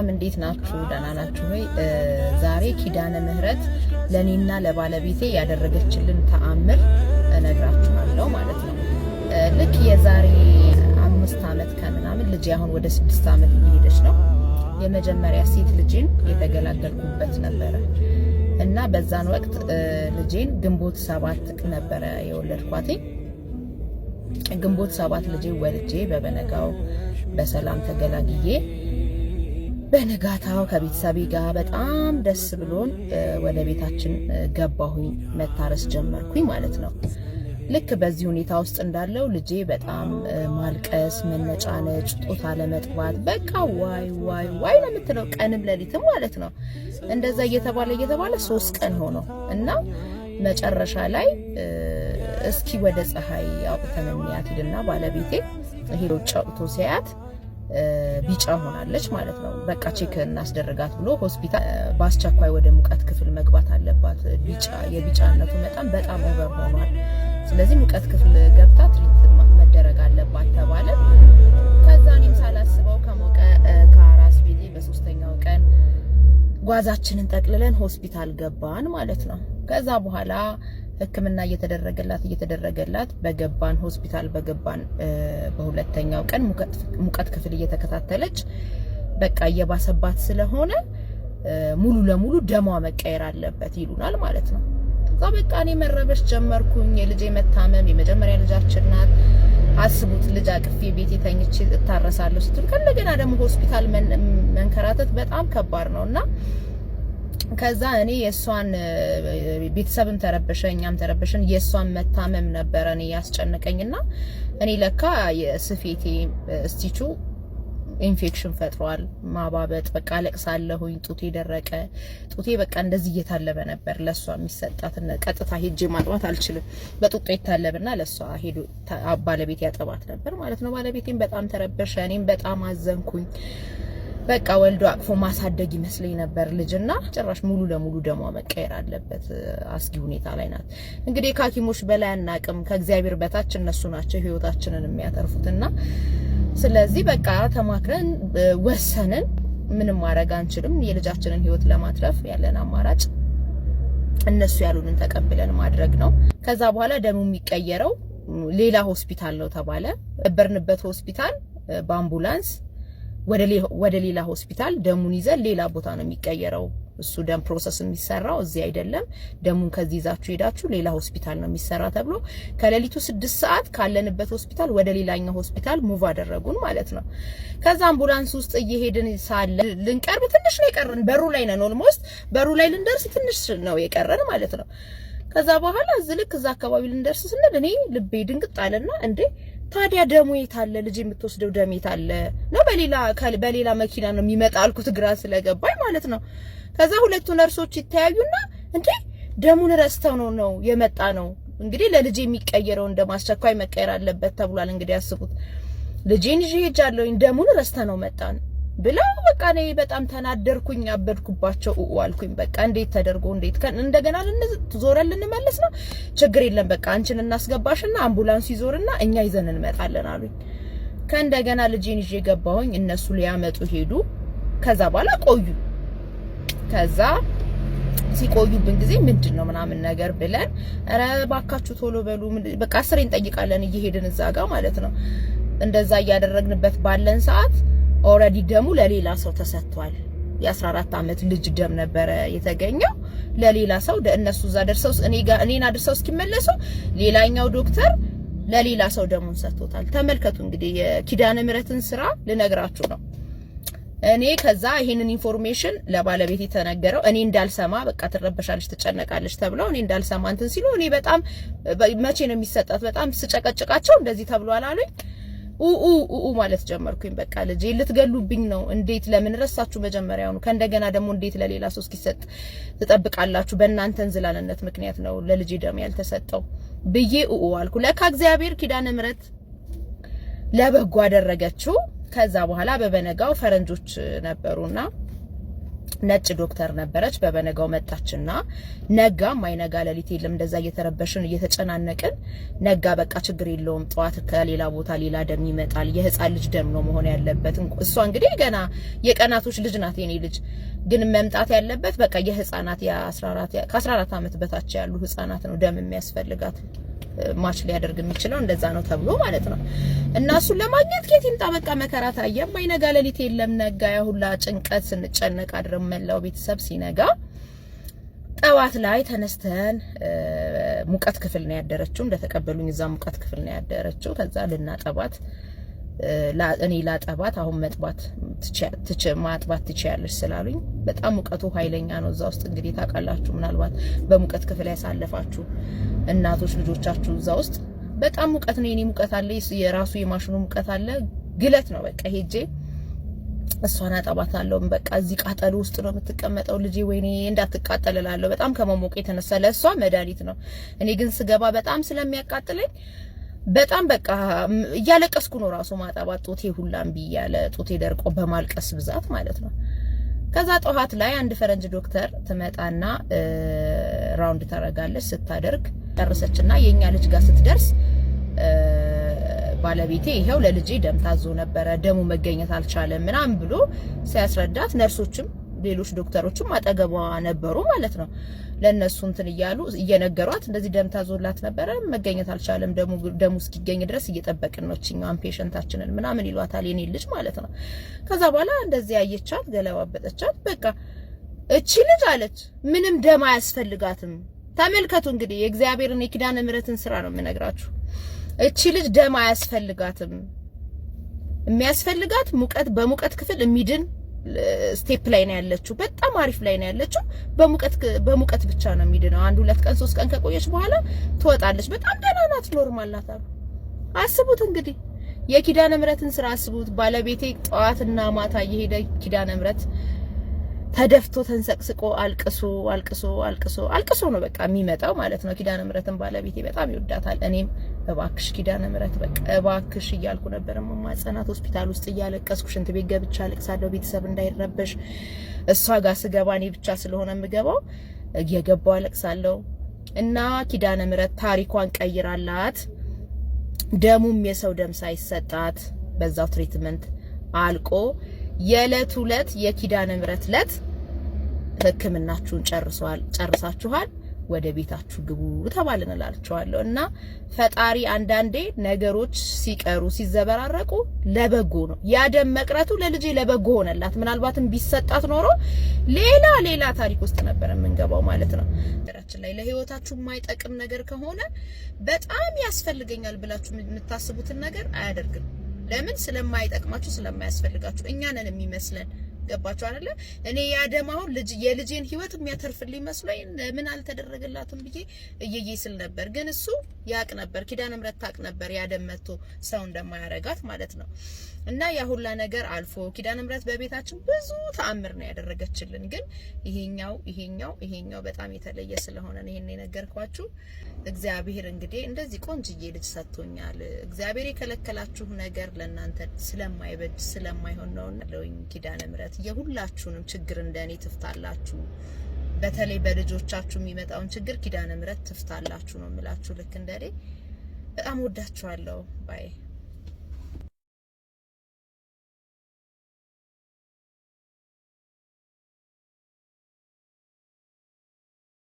ሰላም እንዴት ናችሁ? ደህና ናችሁ ወይ? ዛሬ ኪዳነ ምህረት ለኔና ለባለቤቴ ያደረገችልን ተአምር እነግራችኋለሁ ማለት ነው። ልክ የዛሬ 5 አመት ከምናምን ልጄ አሁን ወደ 6 አመት እየሄደች ነው። የመጀመሪያ ሴት ልጄን የተገላገልኩበት ነበረ እና በዛን ወቅት ልጄን ግንቦት 7 ነበረ የወለድኳት። ግንቦት 7 ልጄ ወልጄ በበነጋው በሰላም ተገላግዬ በነጋታው ከቤተሰቤ ጋር በጣም ደስ ብሎን ወደ ቤታችን ገባሁኝ። መታረስ ጀመርኩኝ ማለት ነው። ልክ በዚህ ሁኔታ ውስጥ እንዳለው ልጄ በጣም ማልቀስ፣ መነጫነጭ፣ ጡት አለመጥባት በቃ ዋይ ዋይ ዋይ ነው የምትለው ቀንም ሌሊትም ማለት ነው። እንደዛ እየተባለ 3 ቀን ሆነው እና መጨረሻ ላይ እስኪ ወደ ፀሐይ አውጥተን እንያት ይልና ባለቤቴ ሄዶ ጫውቶ ሲያት ቢጫ ሆናለች ማለት ነው። በቃ ቼክ እናስደርጋት ብሎ ሆስፒታል በአስቸኳይ ወደ ሙቀት ክፍል መግባት አለባት። የቢጫነቱ መጠን በጣም ኦቨር ሆኗል። ስለዚህ ሙቀት ክፍል ገብታ ትሪት መደረግ አለባት ተባለ። ከዛ እኔም ሳላስበው ከሞቀ ከአራስ ቤቴ በ3ኛው ቀን ጓዛችንን ጠቅልለን ሆስፒታል ገባን ማለት ነው። ከዛ በኋላ ሕክምና እየተደረገላት በገባን ሆስፒታል በገባን በ2ኛው ቀን ሙቀት ክፍል እየተከታተለች በቃ እየባሰባት ስለሆነ ሙሉ ለሙሉ ደሟ መቀየር አለበት ይሉናል ማለት ነው። ከዛ በቃ እኔ መረበሽ ጀመርኩኝ። የልጄ መታመም የመጀመሪያ ልጃችን ናት። አስቡት ልጅ አቅፌ ቤቴ ተኝቼ እታረሳለሁ ስትል ከእንደገና ደግሞ ሆስፒታል መንከራተት በጣም ከባድ ነውና ከዛ እኔ የሷን ቤተሰብም ተረበሸ እኛም ተረበሸን። የሷን መታመም ነበር እኔ ያስጨነቀኝና እኔ ለካ የስፌቴ ስቲቹ ኢንፌክሽን ፈጥሯል። ማባበጥ በቃ አለቅሳለሁኝ። ጡቴ ደረቀ። ጡቴ በቃ እንደዚህ እየታለበ ነበር ለሷ የሚሰጣት። ቀጥታ ሄጄ ማጥባት አልችልም። በጡጦ ይታለብና ለሷ ሄዶ ባለቤቴ ያጠባት ነበር ማለት ነው። ባለቤቴም በጣም ተረበሸ። እኔም በጣም አዘንኩኝ። በቃ ወልዶ አቅፎ ማሳደግ ይመስለኝ ነበር ልጅና ጭራሽ ሙሉ ለሙሉ ደሟ መቀየር አለበት። አስጊ ሁኔታ ላይ ናት። እንግዲህ ከሐኪሞች በላይ አናቅም። ከእግዚአብሔር በታች እነሱ ናቸው ህይወታችንን የሚያተርፉትና ስለዚህ በቃ ተማክረን ወሰንን። ምንም ማድረግ አንችልም። የልጃችንን ህይወት ለማትረፍ ያለን አማራጭ እነሱ ያሉንን ተቀብለን ማድረግ ነው። ከዛ በኋላ ደሙ የሚቀየረው ሌላ ሆስፒታል ነው ተባለ። በርንበት ሆስፒታል በአምቡላንስ ወደ ሌላ ሆስፒታል ደሙን ይዘን ሌላ ቦታ ነው የሚቀየረው። እሱ ደም ፕሮሰስ የሚሰራው እዚህ አይደለም። ደሙን ከዚህ ይዛችሁ ሄዳችሁ ሌላ ሆስፒታል ነው የሚሰራ ተብሎ ከሌሊቱ 6 ሰዓት ካለንበት ሆስፒታል ወደ ሌላኛው ሆስፒታል ሙቭ አደረጉን ማለት ነው። ከዛ አምቡላንስ ውስጥ እየሄድን ሳለ ልንቀርብ ትንሽ ነው የቀረን። በሩ ላይ ነን። ኦልሞስት በሩ ላይ ልንደርስ ትንሽ ነው የቀረን ማለት ነው። ከዛ በኋላ ልክ እዛ አካባቢ ልንደርስ ስንል እኔ ልቤ ድንግጥ አለና እንዴ ታዲያ ደሙ የታለ? ልጅ የምትወስደው ደም የታለ ነው? በሌላ መኪና ነው የሚመጣ አልኩት፣ ግራ ስለገባኝ ማለት ነው። ከዛ ሁለቱ ነርሶች ይተያዩና እንዴ ደሙን ረስተው ነው የመጣ ነው። እንግዲህ ለልጅ የሚቀየረው እንደማስቸኳይ መቀየር አለበት ተብሏል። እንግዲህ አስቡት ልጄን ይዤ ሄጃለሁኝ ደሙን ረስተ ነው መጣን ብለው በቃ እኔ በጣም ተናደርኩኝ። አበድኩባቸው አልኩኝ። በቃ እንዴት ተደርጎ እንዴት እንደገና ዞረን ልንመለስ ነው? ችግር የለም በቃ አንቺን እናስገባሽና አምቡላንስ ይዞርና እኛ ይዘን እንመጣለን አሉኝ። ከእንደገና ልጄን ይዤ ገባሁኝ። እነሱ ሊያመጡ ሄዱ። ከዛ በኋላ ቆዩ። ከዛ ሲቆዩብን ጊዜ ምንድነው ምናምን ነገር ብለን ኧረ ባካችሁ ቶሎ በሉ በቃ አስሬን ጠይቃለን እየሄድን እዛ ጋር ማለት ነው። እንደዛ እያደረግንበት ባለን ሰዓት ኦሬዲ ደሙ ለሌላ ሰው ተሰጥቷል። የ14 አመት ልጅ ደም ነበረ የተገኘው ለሌላ ሰው። እነሱ እዛ ደርሰው እኔን አድርሰው እስኪመለሱ ሌላኛው ዶክተር ለሌላ ሰው ደሙን ሰጥቶታል። ተመልከቱ እንግዲህ የኪዳነ ምህረትን ስራ ልነግራችሁ ነው። እኔ ከዛ ይሄንን ኢንፎርሜሽን ለባለቤት የተነገረው እኔ እንዳልሰማ በቃ ትረበሻለች ትጨነቃለች ተብለው እኔ እንዳልሰማ እንትን ሲሉ እኔ በጣም መቼ ነው የሚሰጣት በጣም ስጨቀጭቃቸው እንደዚህ ተብሏል አሉኝ። ማለት ጀመርኩኝ። በቃ ልጄ ልትገሉብኝ ነው። እንዴት ለምን ረሳችሁ መጀመሪያው ነው? ከእንደገና ደግሞ እንዴት ለሌላ ሰው እስኪሰጥ ተጠብቃላችሁ? በእናንተ እንዝላልነት ምክንያት ነው ለልጄ ደም ያልተሰጠው ብዬ አልኩ። ለካ እግዚአብሔር ኪዳነ ምህረት ለበጎ አደረገችው። ከዛ በኋላ በበነጋው ፈረንጆች ነበሩና ነጭ ዶክተር ነበረች። በበነጋው መጣችና ነጋ ማይነጋ ለሊት የለም እንደዛ እየተረበሽን እየተጨናነቅን ነጋ በቃ ችግር የለውም ጠዋት ከሌላ ቦታ ሌላ ደም ይመጣል የህፃን ልጅ ደም ነው መሆን ያለበት እሷ እንግዲህ ገና የቀናቶች ልጅ ናት የኔ ልጅ ግን መምጣት ያለበት በቃ የህፃናት ከ14 አመት በታች ያሉ ህፃናት ነው ደም የሚያስፈልጋት ማች ሊያደርግ የሚችለው እንደዛ ነው ተብሎ ማለት ነው እና እሱን ለማግኘት ከየት ይምጣ በቃ መከራ ታየ ማይነጋ ለሊት የለም ነጋ ያ ሁላ ጭንቀት ስንጨነቅ አድረን መላው ቤተሰብ ሲነጋ ጠዋት ላይ ተነስተን ሙቀት ክፍል ነው ያደረችው እንደተቀበሉኝ እዛ ሙቀት ክፍል ነው ያደረችው ከዛ ልናጠባት እኔ ላጠባት አሁን ማጥባት ትችያለሽ ስላሉኝ በጣም ሙቀቱ ኃይለኛ ነው እዛ ውስጥ እንግዲህ ታውቃላችሁ ምናልባት በሙቀት ክፍል ያሳለፋችሁ እናቶች ልጆቻችሁ እዛ ውስጥ በጣም ሙቀት ነው የኔ ሙቀት አለ የራሱ የማሽኑ ሙቀት አለ ግለት ነው በቃ ሄጄ እሷን አጠባታለሁ በቃ እዚህ ቃጠሎ ውስጥ ነው የምትቀመጠው ልጄ ወይኔ እንዳትቃጠልላለሁ በጣም ከመሞቅ የተነሳ ለሷ መድኃኒት ነው እኔ ግን ስገባ በጣም ስለሚያቃጥለኝ በጣም በቃ እያለቀስኩ ነው ራሱ ማጣባት ጦቴ ሁላም ቢያለ ጦቴ ደርቆ በማልቀስ ብዛት ማለት ነው ከዛ ጧት ላይ አንድ ፈረንጅ ዶክተር ትመጣና ራውንድ ታረጋለች ስታደርግ ደረሰችና የኛ ልጅ ጋር ስትደርስ ባለቤቴ ይሄው ለልጄ ደም ታዞ ነበር ደሙ መገኘት አልቻለም ምናም ብሎ ሲያስረዳት ነርሶችም ሌሎች ዶክተሮችም አጠገቧ ነበሩ ማለት ነው ለነሱ እንትን ይያሉ እየነገሯት እንደዚህ ደም ታዞላት ነበር መገኘት አልቻለም ደሙ እስኪገኝ ድረስ እየጠበቅን ነው እኛም ፔሸንታችንን ምናምን ይሏታል የኔ ልጅ ማለት ነው ከዛ በኋላ እንደዚህ ያየቻት ገለባበጠቻት በቃ እቺ ልጅ አለች ምንም ደም አያስፈልጋትም ተመልከቱ እንግዲህ የእግዚአብሔርን የኪዳነ ምህረትን ስራ ነው የምነግራችሁ እቺ ልጅ ደም አያስፈልጋትም የሚያስፈልጋት በሙቀት ክፍል የሚድን ስቴፕ ላይ ነው ያለችው በጣም አሪፍ ላይ ነው ያለችው በሙቀት ብቻ ነው የሚድነው 1 2 ቀን 3 ቀን ከቆየች በኋላ ትወጣለች በጣም ደህና ናት ኖርማል ናት አስቡት እንግዲህ የኪዳነ ምህረትን ስራ አስቡት ባለቤቴ ጧትና ማታ እየሄደ ኪዳነ ምህረት ተደፍቶ ተንሰቅስቆ አልቅሶ ነው በቃ የሚመጣው ማለት ነው ኪዳነ ምህረትን ባለቤቴ በጣም ይወዳታል እኔም እባክሽ ኪዳነ ምህረት በቃ እባክሽ እያልኩ ነበር ማማጸናት ሆስፒታል ውስጥ እያለቀስኩ ሽንት ቤት ገብቻ አለቅሳለሁ ቤተሰብ እንዳይረበሽ እሷ ጋር ስገባ እኔ ብቻ ስለሆነ የምገባው እየገባው አለቅሳለሁ እና ኪዳነ ምህረት ታሪኳን ቀይራላት ደሙም የሰው ደም ሳይሰጣት በዛው ትሪትመንት አልቆ የዕለት ሁለት የኪዳነ ምህረት ለት ህክምናችሁን ጨርሳችኋል ወደ ቤታችሁ ግቡ ተባልን እላችኋለሁ እና ፈጣሪ አንዳንዴ ነገሮች ሲቀሩ ሲዘበራረቁ ለበጎ ነው ያደም መቅረቱ ለልጄ ለበጎ ሆነላት ምናልባትም ቢሰጣት ኖሮ ሌላ ታሪክ ውስጥ ነበር የምንገባው ማለት ነው ደራችን ላይ ለህይወታችሁ የማይጠቅም ነገር ከሆነ በጣም ያስፈልገኛል ብላችሁ የምታስቡትን ነገር አያደርግም ለምን ስለማይጠቅማችሁ ስለማያስፈልጋችሁ እኛ ነን የሚመስለን ገባችሁ አይደለ እኔ ያደማው የልጄን ህይወት የሚያተርፍልኝ መስሎኝ ምን አልተደረገላትም ብዬ እየየ ስል ነበር ግን እሱ ያቅ ነበር ኪዳነ ምህረት ታቅ ነበር ያደመቶ ሰው እንደማያረጋት ማለት ነው እና ያ ሁላ ነገር አልፎ ኪዳነ ምህረት በቤታችን ብዙ ተአምር ነው ያደረገችልን ግን ይሄኛው በጣም የተለየ ስለሆነ ነው ይሄን የነገርኳችሁ እግዚአብሔር እንግዲህ እንደዚህ ቆንጅዬ ልጅ ሰጥቶኛል እግዚአብሔር የከለከላችሁ ነገር ለእናንተ ስለማይበጅ ስለማይሆን ነው ለወኝ ኪዳነ ምህረት የሁላችሁንም ችግር እንደኔ ትፍታላችሁ በተለይ በልጆቻችሁ የሚመጣውን ችግር ኪዳነ ምህረት ትፍታላችሁ ነው የምላችሁ ልክ እንደኔ በጣም ወዳችኋለሁ ባይ